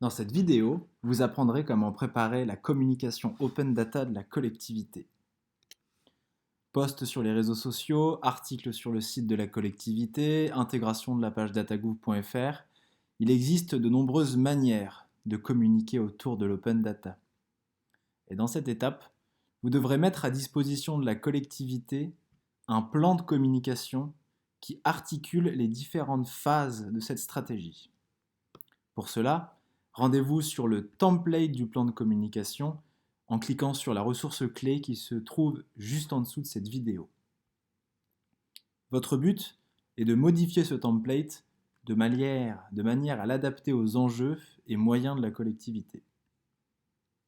Dans cette vidéo, vous apprendrez comment préparer la communication open data de la collectivité. Posts sur les réseaux sociaux, articles sur le site de la collectivité, intégration de la page datagouv.fr. Il existe de nombreuses manières de communiquer autour de l'open data. Et dans cette étape, vous devrez mettre à disposition de la collectivité un plan de communication qui articule les différentes phases de cette stratégie. Pour cela, rendez-vous sur le template du plan de communication en cliquant sur la ressource clé qui se trouve juste en dessous de cette vidéo. Votre but est de modifier ce template de manière à l'adapter aux enjeux et moyens de la collectivité.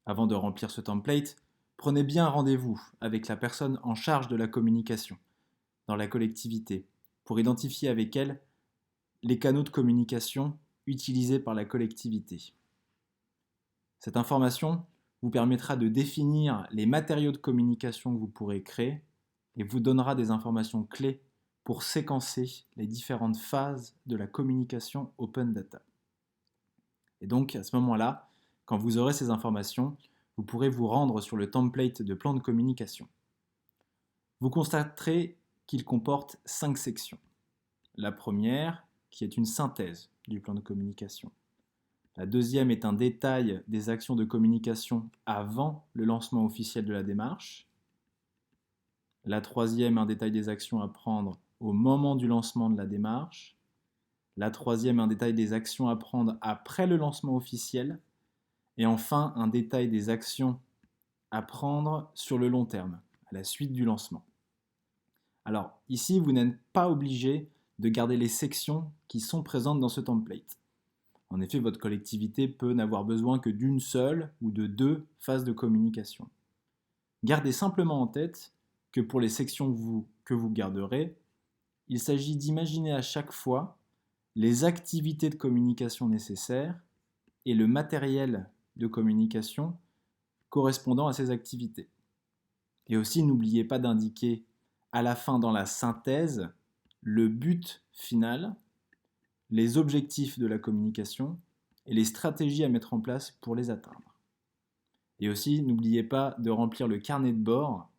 Avant de remplir ce template, prenez bien rendez-vous avec la personne en charge de la communication dans la collectivité pour identifier avec elle les canaux de communication utilisés par la collectivité. Cette information vous permettra de définir les matériaux de communication que vous pourrez créer et vous donnera des informations clés pour séquencer les différentes phases de la communication open data. Et donc à ce moment-là, quand vous aurez ces informations, vous pourrez vous rendre sur le template de plan de communication. Vous constaterez qu'il comporte 5 sections. La première, qui est une synthèse du plan de communication. La deuxième est un détail des actions de communication avant le lancement officiel de la démarche. La troisième, un détail des actions à prendre au moment du lancement de la démarche. La troisième, un détail des actions à prendre après le lancement officiel. Et enfin, un détail des actions à prendre sur le long terme, à la suite du lancement. Alors, ici, vous n'êtes pas obligé de garder les sections qui sont présentes dans ce template. En effet, votre collectivité peut n'avoir besoin que d'une seule ou de deux phases de communication. Gardez simplement en tête que pour les sections que vous garderez, il s'agit d'imaginer à chaque fois les activités de communication nécessaires et le matériel de communication correspondant à ces activités. Et aussi, n'oubliez pas d'indiquer à la fin dans la synthèse le but final, les objectifs de la communication et les stratégies à mettre en place pour les atteindre. Et aussi, n'oubliez pas de remplir le carnet de bord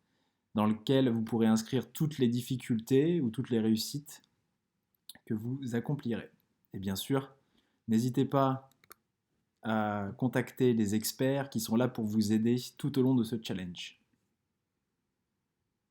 dans lequel vous pourrez inscrire toutes les difficultés ou toutes les réussites que vous accomplirez. Et bien sûr, n'hésitez pas à contacter les experts qui sont là pour vous aider tout au long de ce challenge.